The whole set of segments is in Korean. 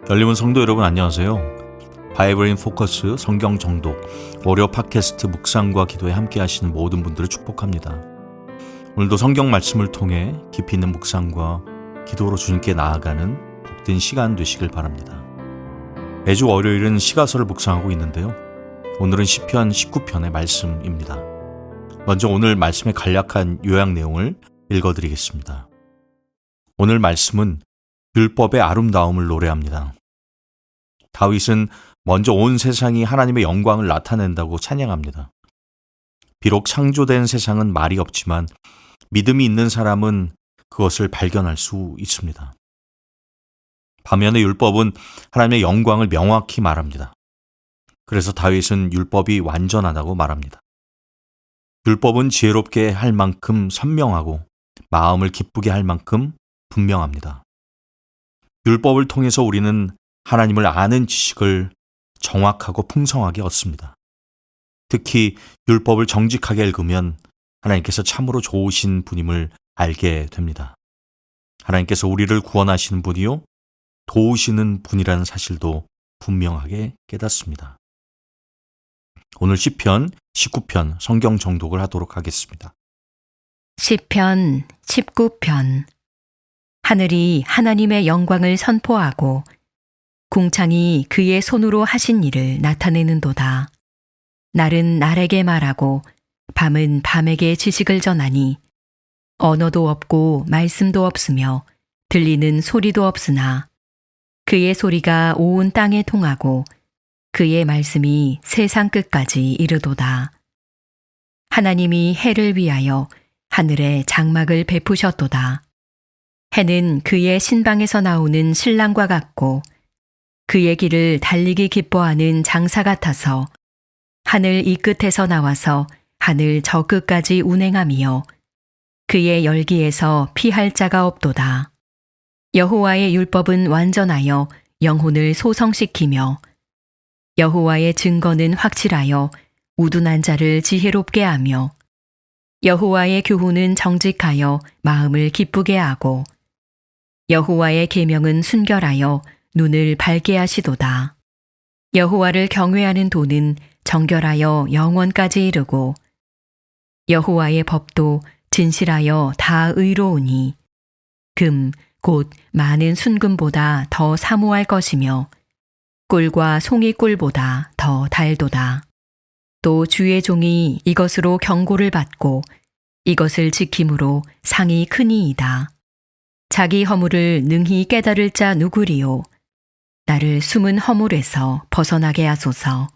열림은 성도 여러분 안녕하세요. 바이블 인 포커스 성경 정독 월요 팟캐스트 묵상과 기도에 함께 하시는 모든 분들을 축복합니다. 오늘도 성경 말씀을 통해 깊이 있는 묵상과 기도로 주님께 나아가는 복된 시간 되시길 바랍니다. 매주 월요일은 시가서를 묵상하고 있는데요. 오늘은 시편 19편의 말씀입니다. 먼저 오늘 말씀의 간략한 요약 내용을 읽어드리겠습니다. 오늘 말씀은 율법의 아름다움을 노래합니다. 다윗은 먼저 온 세상이 하나님의 영광을 나타낸다고 찬양합니다. 비록 창조된 세상은 말이 없지만 믿음이 있는 사람은 그것을 발견할 수 있습니다. 반면에 율법은 하나님의 영광을 명확히 말합니다. 그래서 다윗은 율법이 완전하다고 말합니다. 율법은 지혜롭게 할 만큼 선명하고 마음을 기쁘게 할 만큼 분명합니다. 율법을 통해서 우리는 하나님을 아는 지식을 정확하고 풍성하게 얻습니다. 특히 율법을 정직하게 읽으면 하나님께서 참으로 좋으신 분임을 알게 됩니다. 하나님께서 우리를 구원하시는 분이요 도우시는 분이라는 사실도 분명하게 깨닫습니다. 오늘 시편 19편 성경 정독을 하도록 하겠습니다. 시편 19편. 하늘이 하나님의 영광을 선포하고 궁창이 그의 손으로 하신 일을 나타내는도다. 날은 날에게 말하고 밤은 밤에게 지식을 전하니 언어도 없고 말씀도 없으며 들리는 소리도 없으나 그의 소리가 온 땅에 통하고 그의 말씀이 세상 끝까지 이르도다. 하나님이 해를 위하여 하늘에 장막을 베푸셨도다. 해는 그의 신방에서 나오는 신랑과 같고 그의 길을 달리기 기뻐하는 장사 같아서 하늘 이 끝에서 나와서 하늘 저 끝까지 운행하며 그의 열기에서 피할 자가 없도다. 여호와의 율법은 완전하여 영혼을 소성시키며 여호와의 증거는 확실하여 우둔한 자를 지혜롭게 하며 여호와의 교훈은 정직하여 마음을 기쁘게 하고 여호와의 계명은 순결하여 눈을 밝게 하시도다. 여호와를 경외하는 도는 정결하여 영원까지 이르고 여호와의 법도 진실하여 다 의로우니 금 곧 많은 순금보다 더 사모할 것이며 꿀과 송이꿀보다 더 달도다. 또 주의 종이 이것으로 경고를 받고 이것을 지킴으로 상이 크니이다. 자기 허물을 능히 깨달을 자 누구리요. 나를 숨은 허물에서 벗어나게 하소서.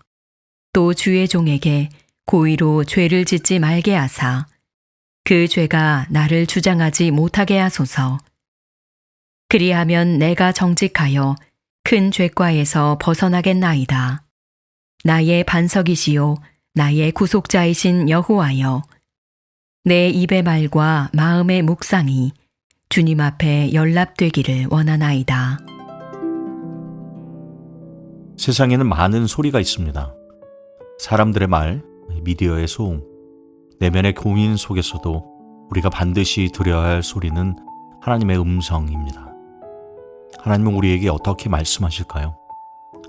또 주의 종에게 고의로 죄를 짓지 말게 하사 그 죄가 나를 주장하지 못하게 하소서. 그리하면 내가 정직하여 큰 죄과에서 벗어나겠나이다. 나의 반석이시요 나의 구속자이신 여호와여, 내 입의 말과 마음의 묵상이 주님 앞에 연락되기를 원하나이다. 세상에는 많은 소리가 있습니다. 사람들의 말, 미디어의 소음, 내면의 고민 속에서도 우리가 반드시 들어야 할 소리는 하나님의 음성입니다. 하나님은 우리에게 어떻게 말씀하실까요?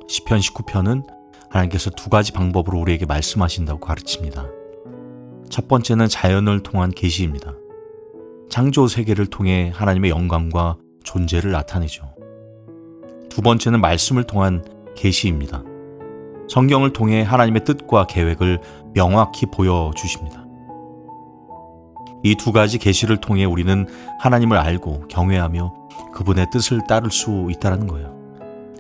시편 19편은 하나님께서 두 가지 방법으로 우리에게 말씀하신다고 가르칩니다. 첫 번째는 자연을 통한 계시입니다. 창조 세계를 통해 하나님의 영광과 존재를 나타내죠. 두 번째는 말씀을 통한 계시입니다. 성경을 통해 하나님의 뜻과 계획을 명확히 보여주십니다. 이 두 가지 계시를 통해 우리는 하나님을 알고 경외하며 그분의 뜻을 따를 수 있다는 거예요.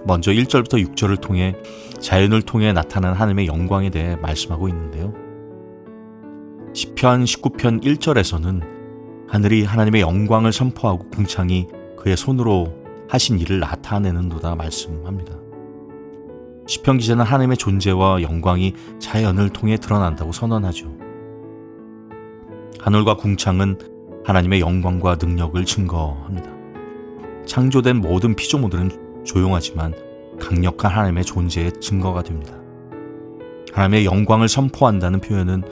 먼저 1절부터 6절을 통해 자연을 통해 나타난 하나님의 영광에 대해 말씀하고 있는데요. 시편 19편 1절에서는 하늘이 하나님의 영광을 선포하고 궁창이 그의 손으로 하신 일을 나타내는도다 말씀합니다. 시편 기자는 하나님의 존재와 영광이 자연을 통해 드러난다고 선언하죠. 하늘과 궁창은 하나님의 영광과 능력을 증거합니다. 창조된 모든 피조물들은 조용하지만 강력한 하나님의 존재의 증거가 됩니다. 하나님의 영광을 선포한다는 표현은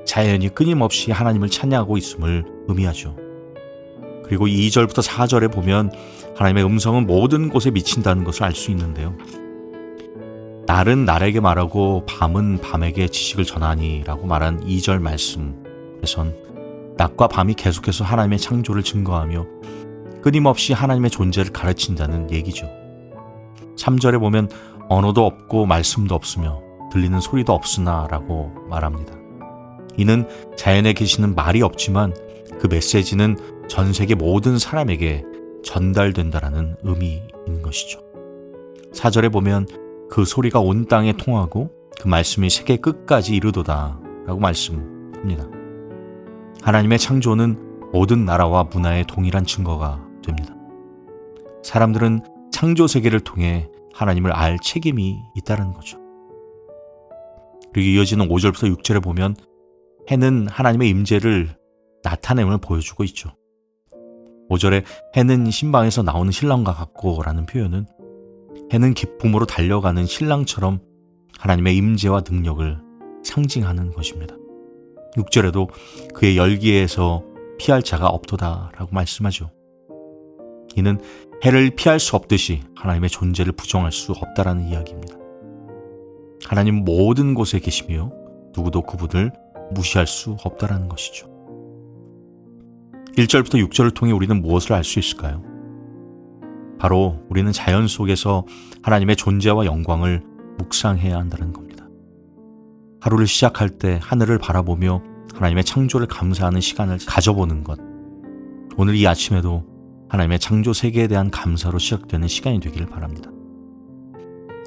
자연이 끊임없이 하나님을 찬양하고 있음을 의미하죠. 그리고 2절부터 4절에 보면 하나님의 음성은 모든 곳에 미친다는 것을 알 수 있는데요. 날은 날에게 말하고 밤은 밤에게 지식을 전하니 라고 말한 2절 말씀에선 낮과 밤이 계속해서 하나님의 창조를 증거하며 끊임없이 하나님의 존재를 가르친다는 얘기죠. 3절에 보면 언어도 없고 말씀도 없으며 들리는 소리도 없으나 라고 말합니다. 이는 자연에 계시는 말이 없지만 그 메시지는 전 세계 모든 사람에게 전달된다라는 의미인 것이죠. 4절에 보면 그 소리가 온 땅에 통하고 그 말씀이 세계 끝까지 이르도다 라고 말씀합니다. 하나님의 창조는 모든 나라와 문화의 동일한 증거가 됩니다. 사람들은 창조 세계를 통해 하나님을 알 책임이 있다는 거죠. 그리고 이어지는 5절부터 6절에 보면 해는 하나님의 임재를 나타냄을 보여주고 있죠. 5절에 해는 신방에서 나오는 신랑과 같고 라는 표현은 해는 기쁨으로 달려가는 신랑처럼 하나님의 임재와 능력을 상징하는 것입니다. 6절에도 그의 열기에서 피할 자가 없도다 라고 말씀하죠. 이는 해를 피할 수 없듯이 하나님의 존재를 부정할 수 없다라는 이야기입니다. 하나님 모든 곳에 계시며 누구도 그분을 무시할 수 없다라는 것이죠. 1절부터 6절을 통해 우리는 무엇을 알 수 있을까요? 바로 우리는 자연 속에서 하나님의 존재와 영광을 묵상해야 한다는 겁니다. 하루를 시작할 때 하늘을 바라보며 하나님의 창조를 감사하는 시간을 가져보는 것. 오늘 이 아침에도 하나님의 창조 세계에 대한 감사로 시작되는 시간이 되기를 바랍니다.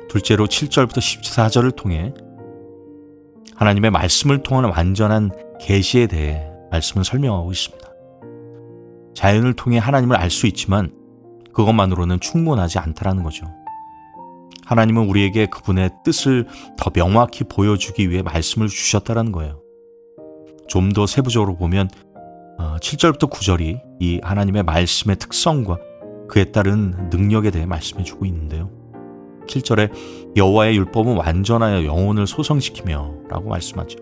둘째로 7절부터 14절을 통해 하나님의 말씀을 통한 완전한 계시에 대해 말씀을 설명하고 있습니다. 자연을 통해 하나님을 알 수 있지만 그것만으로는 충분하지 않다라는 거죠. 하나님은 우리에게 그분의 뜻을 더 명확히 보여주기 위해 말씀을 주셨다라는 거예요. 좀 더 세부적으로 보면 7절부터 9절이 이 하나님의 말씀의 특성과 그에 따른 능력에 대해 말씀해 주고 있는데요. 7절에 여호와의 율법은 완전하여 영혼을 소성시키며 라고 말씀하죠.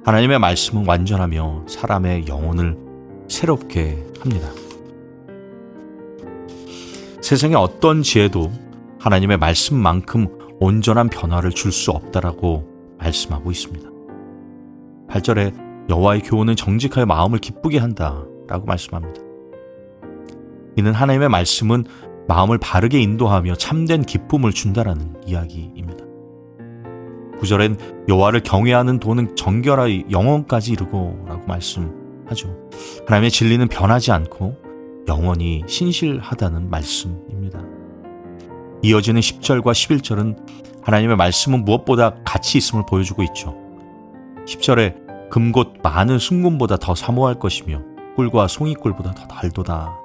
하나님의 말씀은 완전하며 사람의 영혼을 새롭게 합니다. 세상의 어떤 지혜도 하나님의 말씀만큼 온전한 변화를 줄 수 없다라고 말씀하고 있습니다. 8절에 여호와의 교훈은 정직하여 마음을 기쁘게 한다라고 말씀합니다. 이는 하나님의 말씀은 마음을 바르게 인도하며 참된 기쁨을 준다라는 이야기입니다. 9절엔 여호와를 경외하는 도는 정결하여 영원까지 이르고 라고 말씀하죠. 하나님의 진리는 변하지 않고 영원히 신실하다는 말씀입니다. 이어지는 10절과 11절은 하나님의 말씀은 무엇보다 가치 있음을 보여주고 있죠. 10절에 금곧 많은 순금보다 더 사모할 것이며 꿀과 송이꿀보다 더 달도다.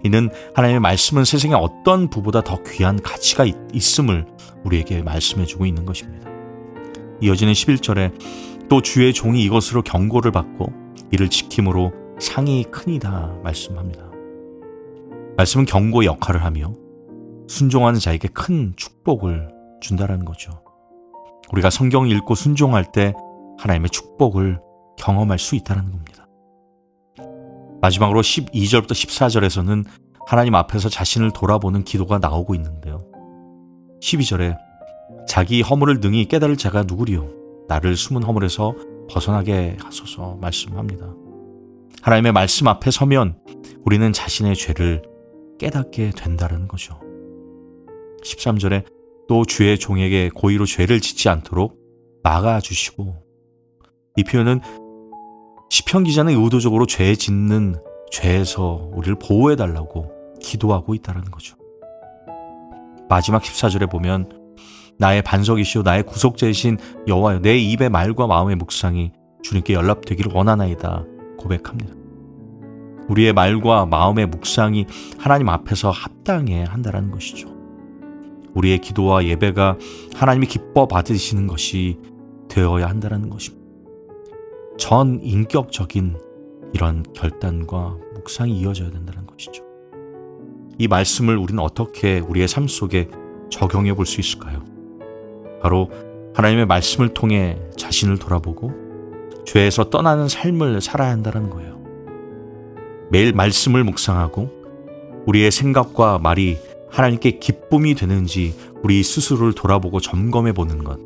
이는 하나님의 말씀은 세상의 어떤 부보다 더 귀한 가치가 있음을 우리에게 말씀해주고 있는 것입니다. 이어지는 11절에 또 주의 종이 이것으로 경고를 받고 이를 지킴으로 상이 크니다 말씀합니다. 말씀은 경고의 역할을 하며 순종하는 자에게 큰 축복을 준다라는 거죠. 우리가 성경을 읽고 순종할 때 하나님의 축복을 경험할 수 있다는 겁니다. 마지막으로 12절부터 14절에서는 하나님 앞에서 자신을 돌아보는 기도가 나오고 있는데요. 12절에 자기 허물을 능히 깨달을 자가 누구리요? 나를 숨은 허물에서 벗어나게 하소서 말씀합니다. 하나님의 말씀 앞에 서면 우리는 자신의 죄를 깨닫게 된다는 거죠. 13절에 또 주의 종에게 고의로 죄를 짓지 않도록 막아주시고, 이 표현은 시편 기자는 의도적으로 죄 짓는 죄에서 우리를 보호해달라고 기도하고 있다는 거죠. 마지막 14절에 보면 나의 반석이시오 나의 구속자이신 여호와여 내 입의 말과 마음의 묵상이 주님께 연락되기를 원하나이다 고백합니다. 우리의 말과 마음의 묵상이 하나님 앞에서 합당해야 한다는 것이죠. 우리의 기도와 예배가 하나님이 기뻐 받으시는 것이 되어야 한다는 것입니다. 전 인격적인 이런 결단과 묵상이 이어져야 된다는 것이죠. 이 말씀을 우리는 어떻게 우리의 삶 속에 적용해 볼 수 있을까요? 바로 하나님의 말씀을 통해 자신을 돌아보고 죄에서 떠나는 삶을 살아야 한다는 거예요. 매일 말씀을 묵상하고 우리의 생각과 말이 하나님께 기쁨이 되는지 우리 스스로를 돌아보고 점검해 보는 것.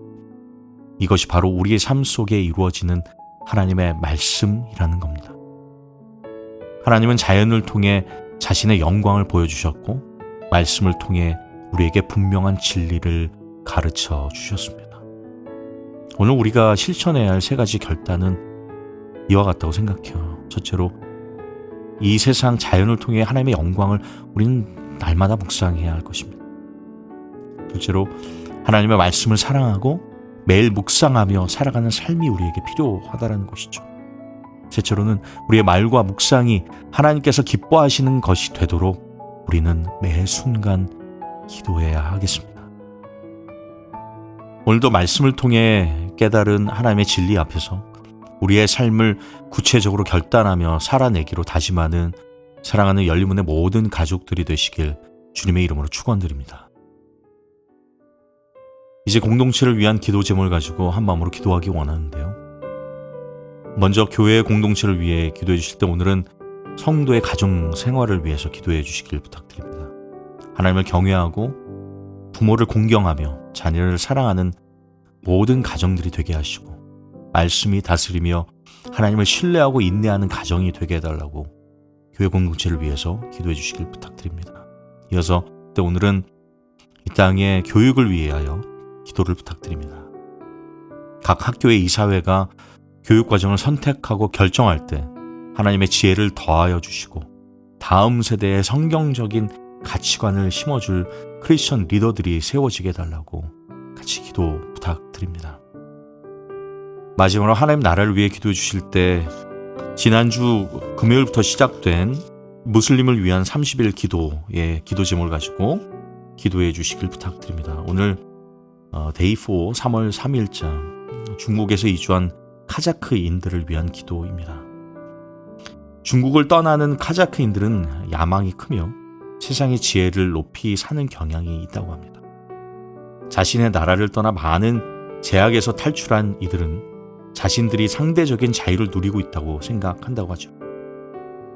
이것이 바로 우리의 삶 속에 이루어지는 하나님의 말씀이라는 겁니다. 하나님은 자연을 통해 자신의 영광을 보여주셨고 말씀을 통해 우리에게 분명한 진리를 가르쳐 주셨습니다. 오늘 우리가 실천해야 할 3가지 결단은 이와 같다고 생각해요. 첫째로 이 세상 자연을 통해 하나님의 영광을 우리는 날마다 묵상해야 할 것입니다. 둘째로 하나님의 말씀을 사랑하고 매일 묵상하며 살아가는 삶이 우리에게 필요하다는 것이죠. 셋째로는 우리의 말과 묵상이 하나님께서 기뻐하시는 것이 되도록 우리는 매 순간 기도해야 하겠습니다. 오늘도 말씀을 통해 깨달은 하나님의 진리 앞에서 우리의 삶을 구체적으로 결단하며 살아내기로 다짐하는 사랑하는 열린문의 모든 가족들이 되시길 주님의 이름으로 축원드립니다. 이제 공동체를 위한 기도 제목을 가지고 한 마음으로 기도하기 원하는데요. 먼저 교회의 공동체를 위해 기도해 주실 때 오늘은 성도의 가정 생활을 위해서 기도해 주시길 부탁드립니다. 하나님을 경외하고 부모를 공경하며 자녀를 사랑하는 모든 가정들이 되게 하시고 말씀이 다스리며 하나님을 신뢰하고 인내하는 가정이 되게 해달라고 교회 공동체를 위해서 기도해 주시길 부탁드립니다. 이어서 오늘은 이 땅의 교육을 위하여 기도를 부탁드립니다. 각 학교의 이사회가 교육과정을 선택하고 결정할 때 하나님의 지혜를 더하여 주시고 다음 세대의 성경적인 가치관을 심어줄 크리스천 리더들이 세워지게 해달라고 같이 기도 부탁드립니다. 마지막으로 하나님 나라를 위해 기도해 주실 때 지난주 금요일부터 시작된 무슬림을 위한 30일 기도의 기도 제목을 가지고 기도해 주시길 부탁드립니다. 오늘 데이 4 3월 3일자 중국에서 이주한 카자크인들을 위한 기도입니다. 중국을 떠나는 카자크인들은 야망이 크며 세상의 지혜를 높이 사는 경향이 있다고 합니다. 자신의 나라를 떠나 많은 제약에서 탈출한 이들은 자신들이 상대적인 자유를 누리고 있다고 생각한다고 하죠.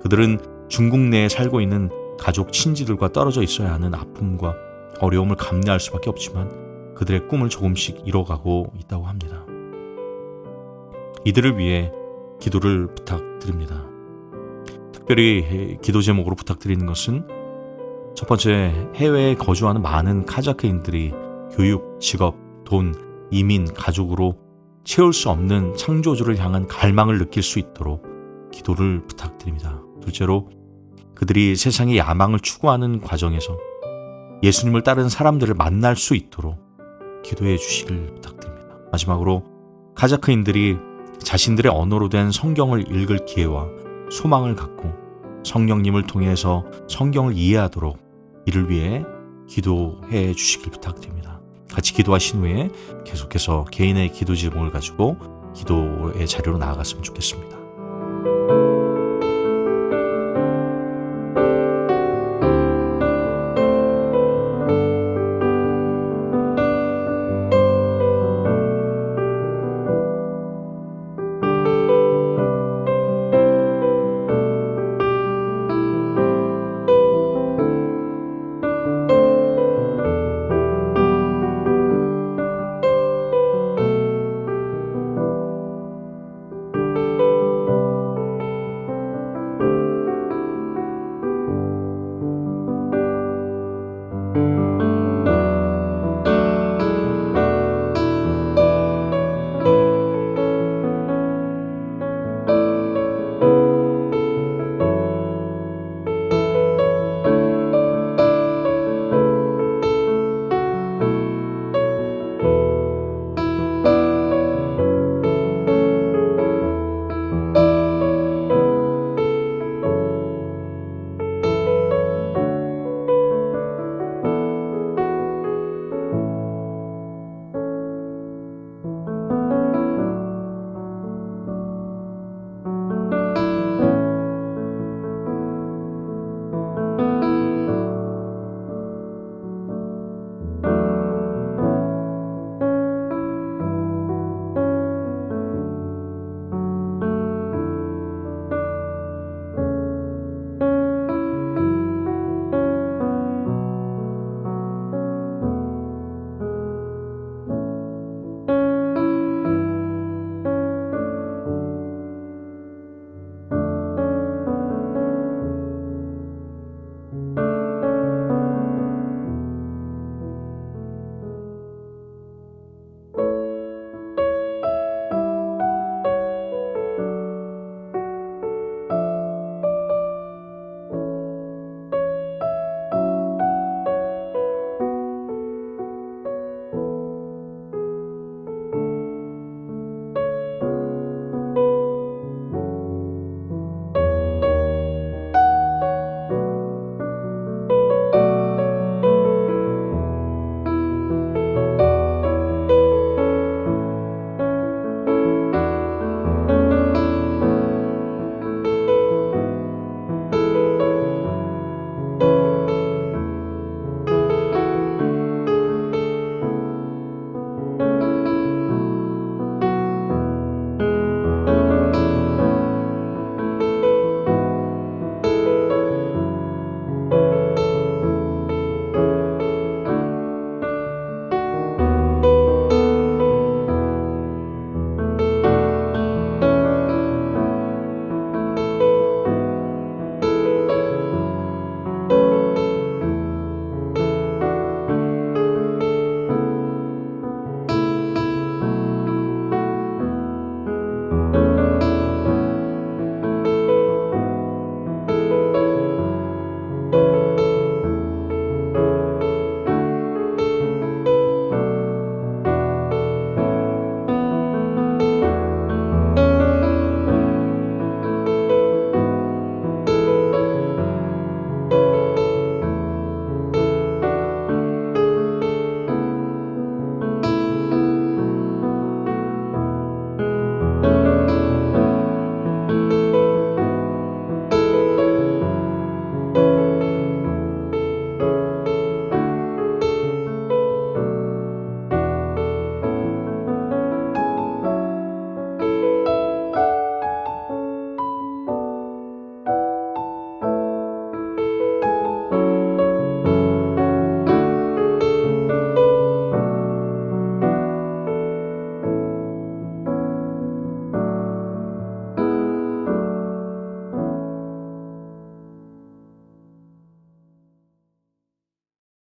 그들은 중국 내에 살고 있는 가족, 친지들과 떨어져 있어야 하는 아픔과 어려움을 감내할 수밖에 없지만 그들의 꿈을 조금씩 이뤄가고 있다고 합니다. 이들을 위해 기도를 부탁드립니다. 특별히 기도 제목으로 부탁드리는 것은 첫 번째, 해외에 거주하는 많은 카자크인들이 교육, 직업, 돈, 이민, 가족으로 채울 수 없는 창조주를 향한 갈망을 느낄 수 있도록 기도를 부탁드립니다. 둘째로, 그들이 세상의 야망을 추구하는 과정에서 예수님을 따르는 사람들을 만날 수 있도록 기도해 주시길 부탁드립니다. 마지막으로, 카자크인들이 자신들의 언어로 된 성경을 읽을 기회와 소망을 갖고 성령님을 통해서 성경을 이해하도록 이를 위해 기도해 주시길 부탁드립니다. 같이 기도하신 후에 계속해서 개인의 기도 제목을 가지고 기도의 자리로 나아갔으면 좋겠습니다.